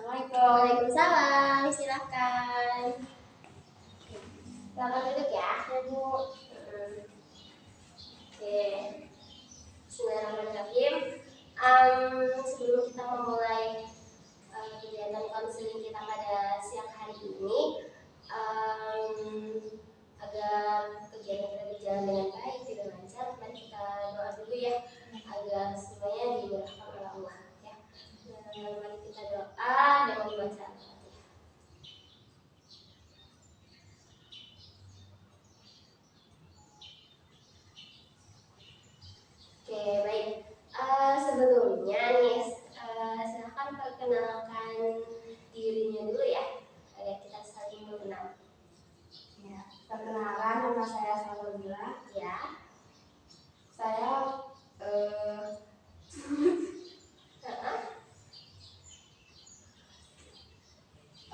Assalamualaikum. Waalaikumsalam, silakan. Selamat duduk ya. Bu. Oke. Bismillahirrahmanirrahim. Sebelum kita memulai kegiatan konseling kita pada siang hari ini, agar kegiatan kita berjalan dengan baik, tidak lancar, mari kita doa dulu ya, agar semuanya dimudahkan oleh Allah ya. Mari kita doa dengan membaca Al-Fatihah. Oke, baik. Sebelumnya nih, silahkan perkenalkan dirinya dulu ya, agar kita saling mengenal. Ya, perkenalkan, nama saya Salabila. Ya. Saya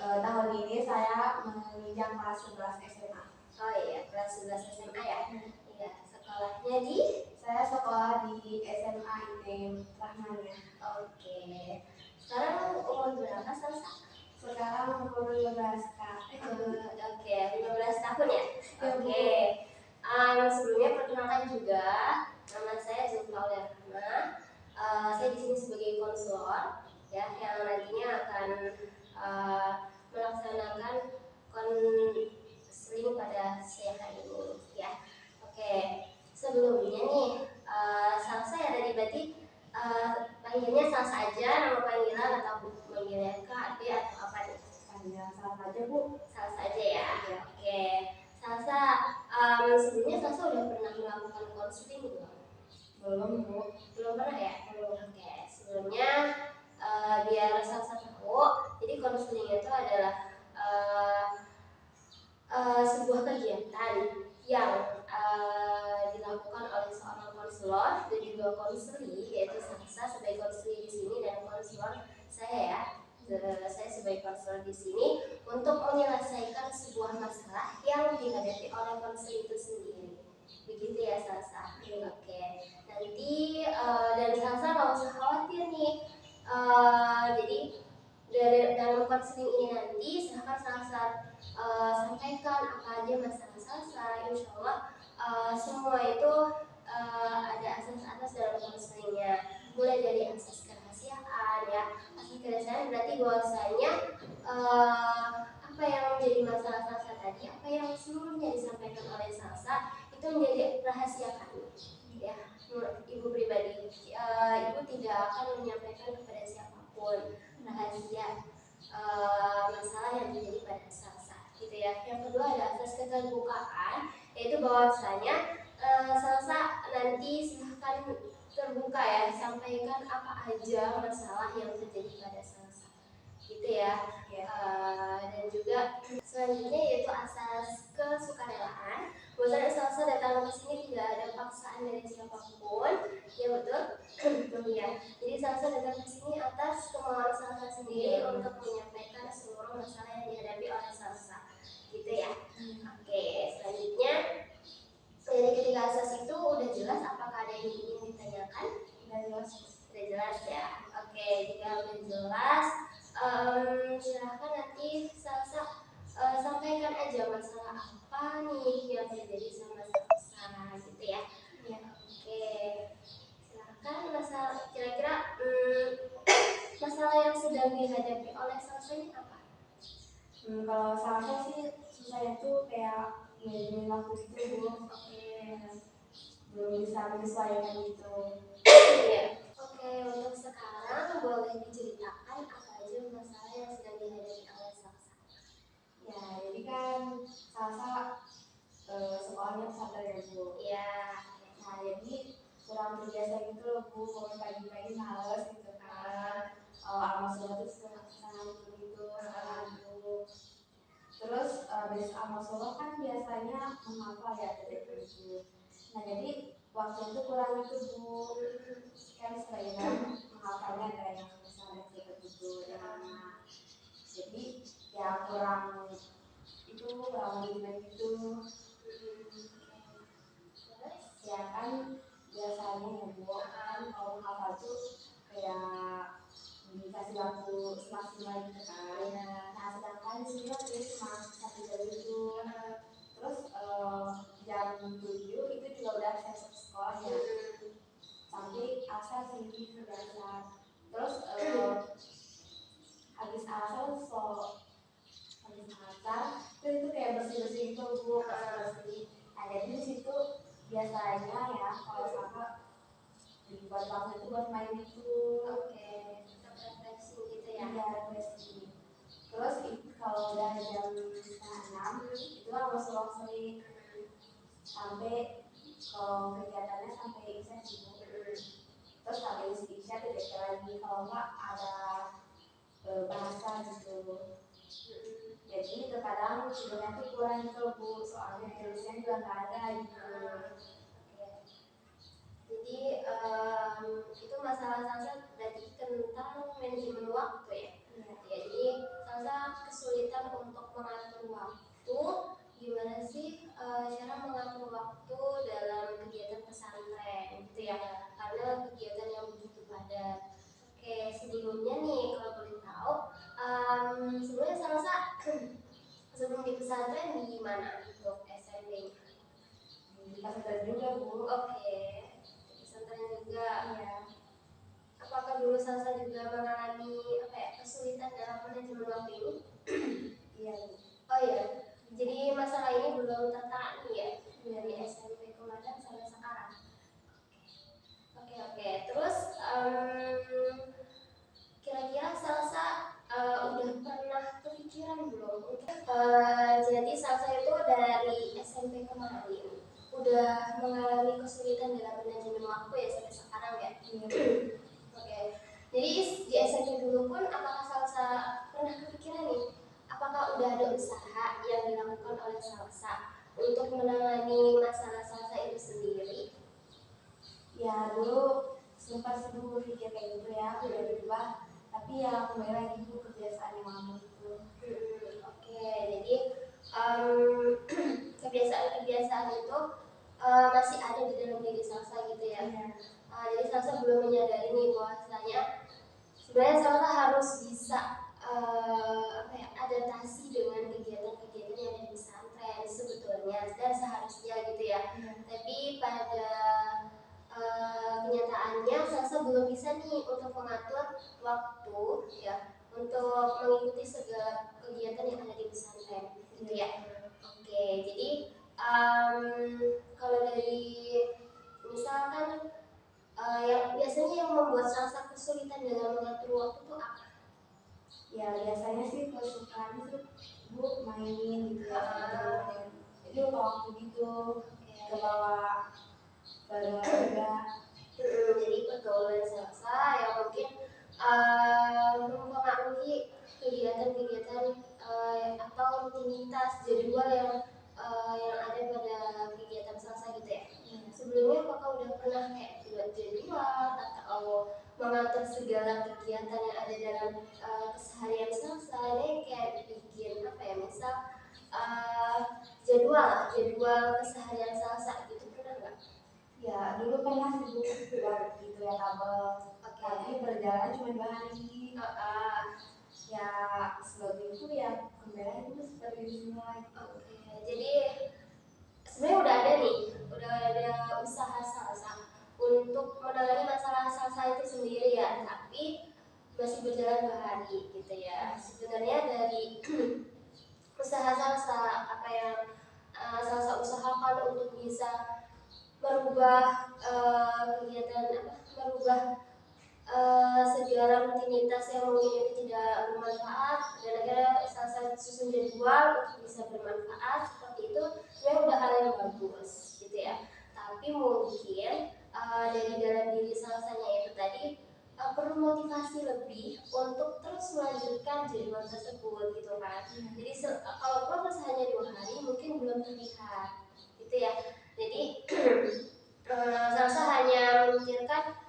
tahun ini saya menginjak kelas 11 SMA. Oh iya, kelas 11 SMA ya. Iya, sekolahnya di? Saya sekolah di SMA ITM Rahmania. Oke. Sekarang umur berapa, Salsa? Sekarang umur 15 Kak. Oke, 15 tahun ya? Ya, Bu. Oke. Sebelumnya perkenalkan juga, nama saya Zulfa. Saya di sini sebagai konselor ya, yang nantinya akan melaksanakan konseling pada siang hari ini ya. Oke. Sebelumnya nih, Salsa ya tadi berarti panggilnya Salsa aja, nama panggilan atau manggilnya Kak, Ade atau apa nih? Panggil Salsa aja, Bu. Salsa aja ya. Oke. Salsa, sebelumnya Salsa udah pernah melakukan konseling belum? Belum, Bu. Belum pernah ya? Belum. Oke. Sebelumnya biar Salsa tahu, jadi konseling itu adalah sebuah kegiatan yang dilakukan oleh seorang konselor dan juga konseli, yaitu Salsa sebagai konseli di sini dan konselor saya ya. Saya sebagai konselor di sini untuk menyelesaikan sebuah masalah yang dihadapi oleh konseli itu sendiri. Begitu ya Salsa. Oke. Nanti dan Salsa nggak usah khawatir nih. Jadi dalam konseling ini nanti silahkan Salsa sampaikan apa aja masalah Salsa. Insya Allah semua itu ada asas-asas dalam konselingnya. Mulai dari asas kerahasiaan ya. Asas kerahasiaan berarti bahwasanya apa yang menjadi masalah Salsa tadi, apa yang seluruhnya disampaikan oleh Salsa itu menjadi rahasia kami ya, ibu pribadi. Ibu tidak akan menyampaikan kepada siapapun rahasia masalah yang terjadi pada Salsa gitu ya. Yang kedua ada asas keterbukaan, yaitu bahwasanya Salsa nanti silahkan terbuka ya, sampaikan apa aja masalah yang terjadi pada Salsa gitu ya. Dan juga selanjutnya yaitu asas kesukarelaan, bahwasanya Salsa datang ke sini tidak ada paksaan dari siapapun ya, betul ya. Jadi Salsa datang ke sini atas kemauan Salsa sendiri untuk menyampaikan seluruh masalah yang dihadapi oleh Salsa gitu ya. Oke, selanjutnya dari ketiga asas itu udah jelas, apakah ada yang ingin ditanyakan? Udah jelas ya. Oke, jika udah jelas, silahkan nanti Salsa sampaikan aja masalah apa nih yang terjadi sama Salsa gitu ya. Oke, silahkan masalah, kira-kira masalah yang sedang dihadapi oleh Salsa ini apa? Kalau Salsa sih susahnya tuh kayak ngirimin waktu gitu, Bu. Belum bisa menyesuaikan gitu. Iya. Oke, untuk sekarang boleh diceritakan apa aja masalah yang sedang dihadapi oleh Salsa? Ya, jadi kan Salsa sekolahnya pesantren ya, Bu. Iya. Nah, jadi kurang terbiasa gitu loh, Bu. Bangun pagi-pagi males gitu kan. Amal sholat tuh setengah gitu, Bu. Terus besok amal sholat kan biasanya menghafal ya dari itu. Nah, jadi waktu itu kurang itu, Bu. Kan sebagian menghafalnya ada yang misalnya gitu ya. Jadi ya kurang itu, kurang gimana gitu. Ya kan biasanya ya, Bu, kan kalau menghafal tuh kayak dikasih waktu semaksimal gitu kan. Iya. Nah sedangkan di sini waktu itu cuma 1 jam itu. Terus jam 7 itu juga udah selesai sekolah ya, sampai asar sih udah asar. Terus habis asar habis asar terus itu kayak bersih gitu bu, bersih. Nah jadi di situ biasanya ya kalau sama dibuat bangun itu buat main itu. Oke, refreshing gitu ya. Iya refreshing. Terus kalau udah jam 5:30 itu langsung sampai kalau kegiatannya sampai isya sih. Terus habis isya tidak lagi kalau nggak ada bahasa gitu. Jadi terkadang tidurnya tuh kurang gitu bu, soalnya tulisnya juga nggak ada gitu. Jadi itu masalah salsa berarti tentang manajemen waktu ya. Jadi salsa kesulitan untuk mengatur waktu. Gimana sih cara mengatur waktu dalam kegiatan pesantren gitu ya? Karena kegiatan yang begitu padat. Oke, sebelumnya nih kalau boleh tahu, sebelumnya salsa sebelum di pesantren di mana untuk SMP-nya? Di pesantren juga bu. Oke, di pesantren juga. Iya. Apakah dulu salsa juga mengalami kesulitan dalam manajemen waktu ini? Iya. Oh iya, jadi masalah ini belum tertangani ya dari SMP kemarin sampai sekarang. Oke. Terus kira-kira salsa udah pernah kepikiran belum? Jadi salsa itu dari SMP kemarin udah mengalami kesulitan dalam manajemen waktu ya sampai sekarang ya. Oke. Jadi di SMP dulu pun apakah salsa pernah kepikiran nih? Apakah udah ada usaha yang dilakukan oleh salsa untuk menangani masalah salsa itu sendiri? Ya dulu sempat sih bu berpikir kayak gitu ya, udah berubah. Tapi ya kembali lagi bu kebiasaan yang lama itu. Oke, jadi kebiasaan-kebiasaan itu masih ada di dalam diri salsa gitu ya. Jadi salsa belum menyadari nih bahwasanya sebenarnya salsa harus bisa adaptasi dengan kegiatan-kegiatan yang ada di pesantren sebetulnya dan seharusnya gitu ya. Tapi pada kenyataannya salsa belum bisa nih untuk mengatur waktu ya untuk mengikuti segala kegiatan yang ada di pesantren gitu ya. Oke, jadi kalau dari misalkan yang biasanya yang membuat salsa kesulitan dalam mengatur waktu itu apa? Ya biasanya sih kesukaan itu bu main gitu ya. Jadi lupa waktu gitu, ke bawah olahraga. Jadi pergaulan salsa yang mungkin mempengaruhi kegiatan-kegiatan atau rutinitas jadwal yang ada pada kegiatan salsa gitu ya. Sebelumnya apakah udah pernah kayak buat jadwal atau mengatur segala kegiatan yang ada dalam keseharian salsa ini kayak bikin misal jadwal keseharian salsa gitu pernah nggak? Ya dulu pernah sih bu buat gitu ya tabel. Tapi berjalan cuma 2 hari. Ya sebelum itu ya kembali itu seperti di sini lagi. Jadi sebenarnya udah ada usaha salsa untuk menangani masalah salsa itu sendiri ya, tapi masih berjalan 2 hari gitu ya. Sebenarnya dari usaha salsa apa yang salsa usahakan untuk bisa merubah segala rutinitas yang mungkin itu tidak bermanfaat dan akhirnya salsa susun jadwal untuk bisa bermanfaat seperti itu sebenarnya udah hal yang bagus gitu ya. Tapi mungkin dari dalam diri salsanya itu tadi perlu motivasi lebih untuk terus melanjutkan jadwal tersebut gitu kan. Jadi kalau proses hanya 2 hari mungkin belum terlihat gitu ya. Jadi salsa hanya memikirkan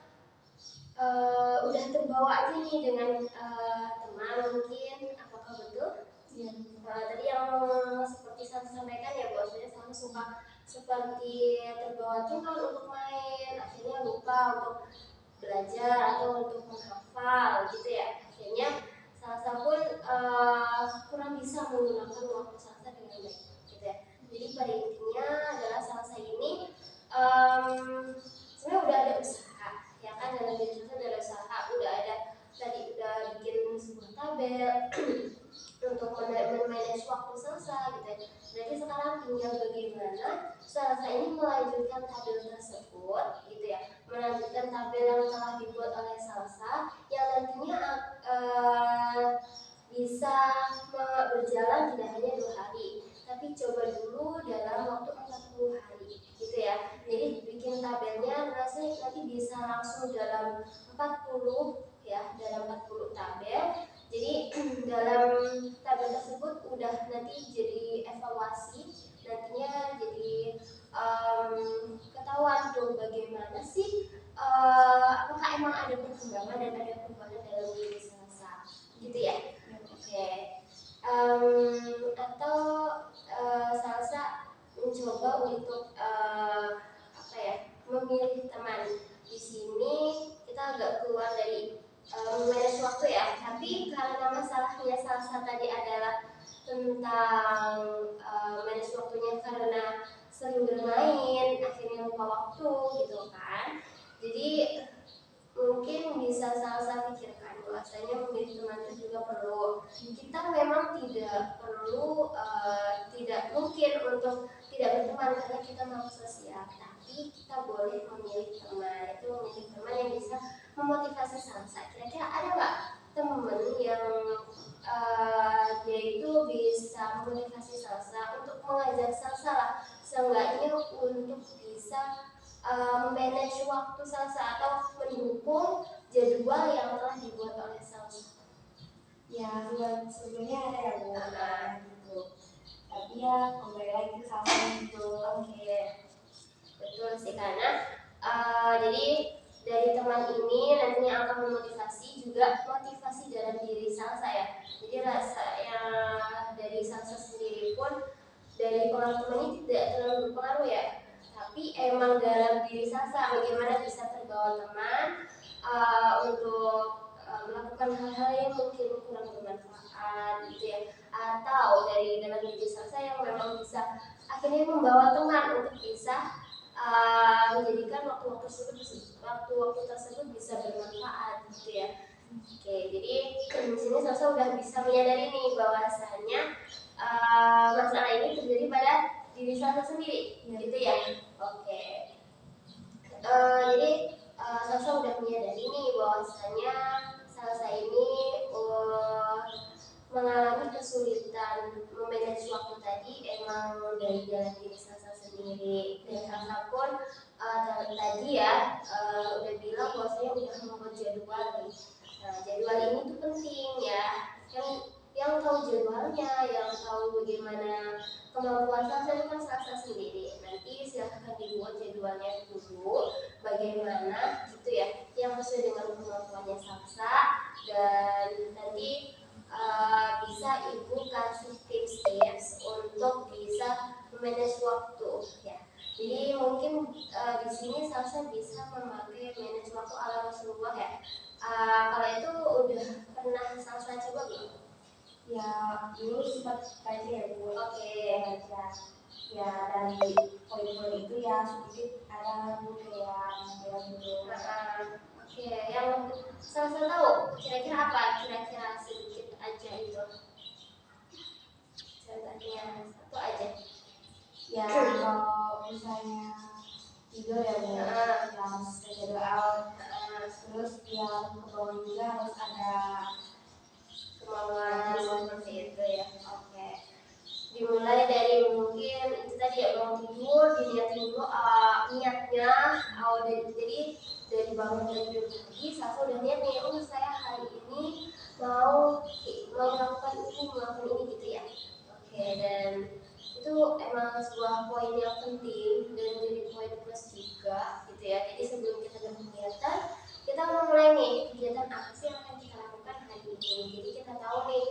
udah terbawa aja nih dengan teman mungkin, apakah betul? Iya. Tadi yang seperti saya sampaikan ya bahwasanya saya suka seperti terbawa Tuhan untuk main, akhirnya lupa untuk belajar atau untuk menghafal gitu ya. Akhirnya Salsa pun kurang bisa menggunakan waktu salsa dengan baik gitu ya. Jadi pada intinya adalah salsa ini sebenarnya udah ada usaha ya kan, dalam diri salsa udah ada usaha, udah ada tadi udah bikin sebuah tabel untuk memanage waktu salsa gitu ya. Berarti sekarang tinggal bagaimana salsa ini melanjutkan tabel tersebut gitu ya, melanjutkan tabel yang telah dibuat oleh salsa yang nantinya bisa berjalan tidak hanya 2 hari, tapi coba dulu dalam waktu 40 hari gitu ya. Jadi bikin tabelnya nanti bisa langsung dalam 40 ya, dalam 40 tabel. Jadi dalam tabel tersebut udah nanti jadi evaluasi, nantinya jadi ketahuan tuh bagaimana sih apakah emang ada perkembangan dan ada perubahan dalam diri salsa gitu ya. Oke. Atau salsa mencoba untuk apa ya, memilih teman. Di sini kita agak keluar dari manage waktu ya, tapi karena masalahnya salsa tadi adalah tentang manage waktunya karena sering bermain akhirnya lupa waktu gitu kan. Jadi mungkin bisa salsa pikirkan bahwasanya memilih teman itu juga perlu. Kita memang tidak perlu tidak mungkin untuk tidak berteman karena kita mau sosial, tapi kita boleh memilih teman, itu memilih teman yang bisa memotivasi salsa. Kira-kira ada nggak teman yang dia itu bisa memotivasi salsa untuk mengajak salsa lah, seenggaknya untuk bisa manage waktu salsa atau mendukung jadwal yang telah dibuat oleh salsa? Ya sebelumnya ada ya Bu, gitu. Tapi ya kembali lagi ke salsa gitu. Oke, betul sih, karena jadi dari teman ini nantinya akan memotivasi juga motivasi dalam diri salsa ya. Jadi rasanya dari salsa sendiri pun dari pengaruh teman ini tidak terlalu berpengaruh ya, tapi emang dalam diri salsa bagaimana bisa terbawa teman untuk melakukan hal-hal yang mungkin kurang bermanfaat gitu ya, atau dari dalam diri salsa yang memang bisa akhirnya membawa teman untuk bisa menjadikan waktu-waktu tersebut bisa bermanfaat gitu ya. Oke, jadi di sini salsa udah bisa menyadari nih bahwasanya masalah ini terjadi pada diri salsa sendiri gitu ya. Oke. Jadi salsa udah menyadari nih bahwasanya salsa ini mengalami kesulitan memanage waktu tadi emang dari dalam diri salsa sendiri, dan salsa pun tadi ya udah bilang bahwasanya udah membuat jadwal nih. Nah, jadwal ini tuh penting ya, yang tahu jadwalnya, yang tahu bagaimana kemampuan salsa itu kan salsa sendiri. Nanti silahkan dibuat jadwalnya dulu bagaimana gitu ya, yang sesuai dengan kemampuannya salsa, dan nanti bisa ibu kasih tips-tips untuk bisa manage waktu ya. Jadi mungkin di sini salsa bisa memakai manage waktu ala Rasulullah ya. Kalau itu udah pernah salsa coba belum? Ya dulu sempat baca ya Bu. Oke. Baca ya dari poin-poin itu ya sedikit ada Bu kayak gitu. Oke, yang salsa tahu kira-kira apa? Kira-kira sedikit aja itu. Contohnya satu aja. Ya kalau misalnya tidur ya Bu, yang baca doa, terus yang kebangun juga harus ada kemauan seperti itu ya. Oke, dimulai dari mungkin itu tadi ya, bangun tidur diniatin dulu niatnya. Jadi dari bangun tidur tadi salsa udah niat nih, saya hari ini mau melakukan ini gitu ya. Oke, dan itu emang sebuah poin yang penting dan jadi poin plus juga gitu ya. Jadi sebelum kita berkegiatan, kita mulai nih kegiatan apa sih yang akan kita lakukan hari ini. Jadi kita tahu nih,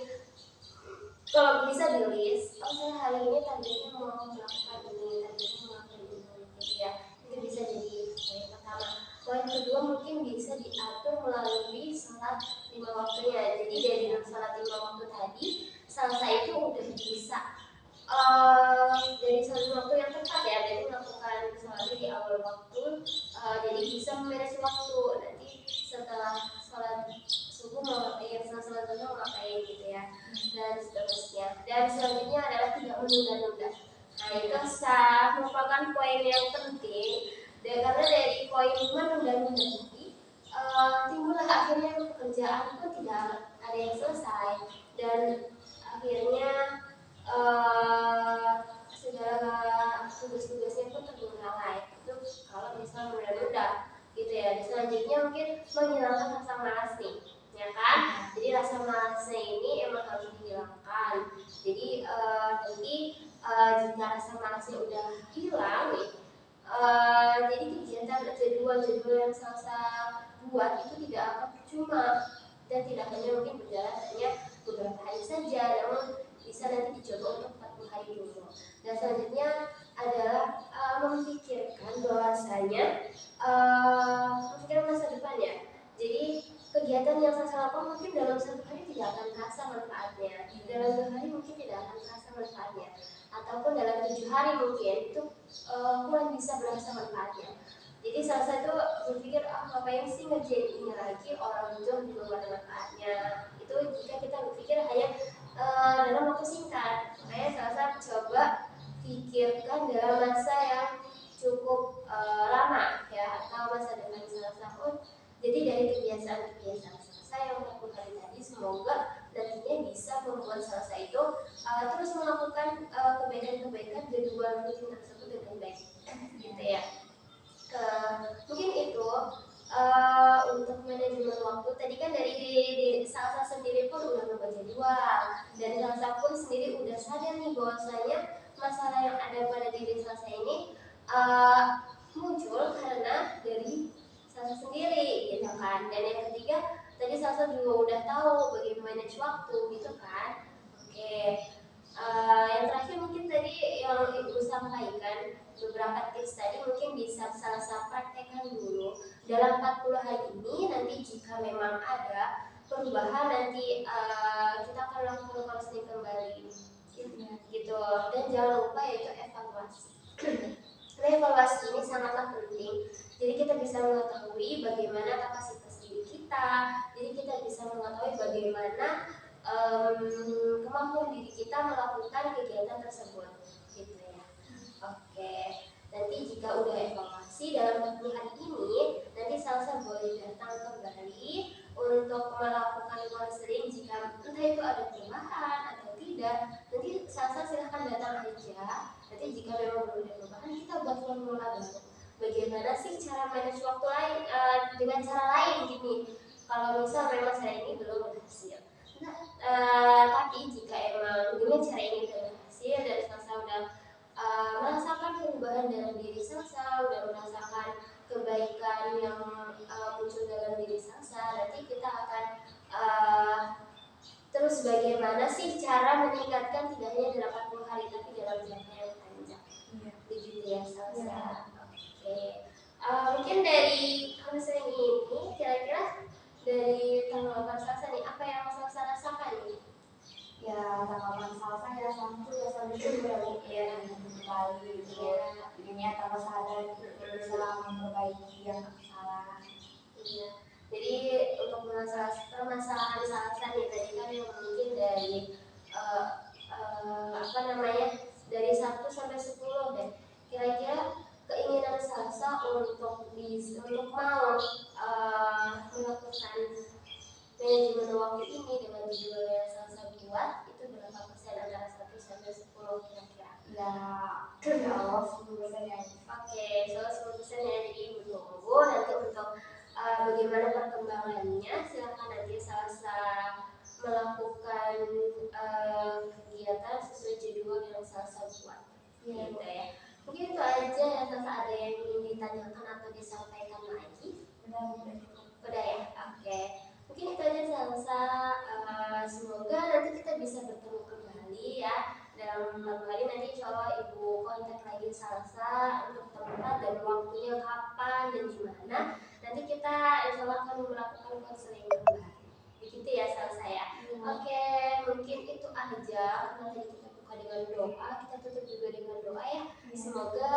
kalau bisa di list, saya hari ini targetnya mau melakukan ini, targetnya melakukan ini gitu ya. Itu bisa jadi poin pertama. Poin kedua mungkin bisa diatur melalui sholat 5 waktunya. Jadi dari sholat waktu, nanti setelah sholat subuh mau ngapain, setelah sholat duha mau ngapain gitu ya, dan seterusnya. Dan selanjutnya adalah tidak menunda-nunda. Nah itu merupakan poin yang penting, dan karena dari poin menunda-nunda tadi timbullah akhirnya pekerjaan pun tidak ada yang selesai, dan akhirnya segala tugas-tugasnya pun terbengkalai. Itu kalau misalnya menunda-nunda gitu ya. Dan selanjutnya mungkin menghilangkan rasa malas nih, ya kan? Jadi rasa malasnya ini emang harus dihilangkan. Jadi nanti jika rasa malasnya udah hilang nih, jadi kegiatan jadwal yang Salsa buat itu tidak akan percuma, dan tidak hanya mungkin berjalan hanya beberapa hari saja, namun bisa nanti dicoba untuk 40 hari dulu. Dan selanjutnya adalah memikirkan bahwasanya memikirkan masa depan ya. Jadi kegiatan yang saya lakukan mungkin dalam 1 hari tidak akan terasa manfaatnya, dalam 2 hari mungkin tidak akan terasa manfaatnya, ataupun dalam 7 hari mungkin itu kurang bisa berasa manfaatnya. Jadi salah satu berpikir ngapain sih ngerjain ini lagi, orang itu juga ada manfaatnya. Itu jika kita berpikir hanya dalam waktu singkat. Makanya salah satu coba pikirkan dalam masa yang cukup lama ya, atau masa depan salah satu. Jadi dari kebiasaan-kebiasaan saya yang 40 hari tadi, semoga nantinya bisa membuat Salsa itu terus melakukan kebaikan-kebaikan jadwal rutin tersebut dengan baik, gitu ya. Mungkin itu untuk manajemen waktu. Tadi kan dari Salsa sendiri pun udah membuat jadwal, dan Salsa pun sendiri udah sadar nih bahwasanya masalah yang ada pada diri Salsa ini muncul karena dari Salsa sendiri, gitu kan. Dan yang ketiga, tadi Salsa juga udah tahu bagaimana manage waktu, gitu kan. Oke. Yang terakhir mungkin tadi yang Ibu sampaikan beberapa tips tadi mungkin bisa Salsa praktekkan dulu dalam 40 hari ini. Nanti jika memang ada perubahan nanti kita akan lakukan counseling kembali, gitu. Dan jangan lupa yaitu evaluasi. Nah, evaluasi ini sangatlah penting. Jadi kita bisa mengetahui bagaimana kapasitas diri kita. Jadi kita bisa mengetahui bagaimana kemampuan diri kita melakukan kegiatan tersebut, gitu ya. Oke, nanti jika udah evaluasi dalam 40 hari ini, nanti Salsa boleh datang kembali untuk melakukan counseling. Jika entah itu ada perubahan atau tidak, nanti Salsa silahkan datang aja. Nanti jika memang belum ada perubahan, kita buat formula baru. Bagaimana sih cara manage waktu lain dengan cara lain gini? Kalau misal memang cara ini belum berhasil. Tapi jika emang dengan cara ini sudah berhasil dan Salsa udah merasakan perubahan dalam diri Salsa, udah merasakan kebaikan yang muncul dalam diri Salsa, nanti kita akan terus bagaimana sih cara meningkatkan tidak hanya 80 hari tapi dalam jangka yang panjang. Begitu ya Salsa. Oke. Mungkin dari konseling ini kira-kira dari tanggapan Salsa nih, apa yang Salsa rasakan nih? Ya tanggapan Salsa ya sama tuh ya sampai juga ya kembali gitu ya, jadinya tambah sadar bisa memperbaiki yang salah. Iya. Jadi untuk permasalahan Salsa nih tadi kan yang mungkin dari dari 1 sampai 10 deh. Kira-kira keinginan Salsa untuk mau melakukan manajemen waktu ini dengan judul yang Salsa buat itu berapa persen antara 1 sampai 10 kira-kira? Ya Allah 10% ya. Oke, so 10% ya. Jadi menunggu nanti untuk bagaimana perkembangannya. Silahkan nanti Salsa melakukan kegiatan sesuai jadwal yang Salsa buat, gitu ya. Mungkin itu aja ya Salsa. Ada yang ingin ditanyakan atau disampaikan lagi? Udah ya, oke. Mungkin itu aja Salsa. Semoga nanti kita bisa bertemu kembali ya dalam 4 hari. Nanti insya Allah Ibu kontak lagi Salsa untuk tempat dan waktunya kapan dan gimana. Nanti kita insya Allah akan melakukan konseling kembali. Begitu ya Salsa ya. Oke, mungkin itu aja. Nanti kita buka dengan doa, kita tutup juga dengan doa ya. Semoga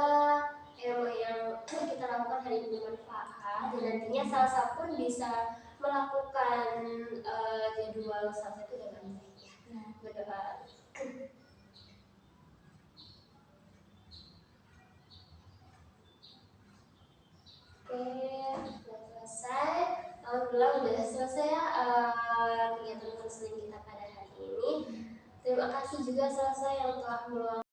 yang kita lakukan hari ini bermanfaat dan nantinya Salsa pun bisa melakukan jadwal Salsa itu dengan baik ya. Berdoa. Oke, sudah selesai. Alhamdulillah udah selesai ya kegiatan konseling kita pada hari ini. Terima kasih juga Salsa yang telah meluangkan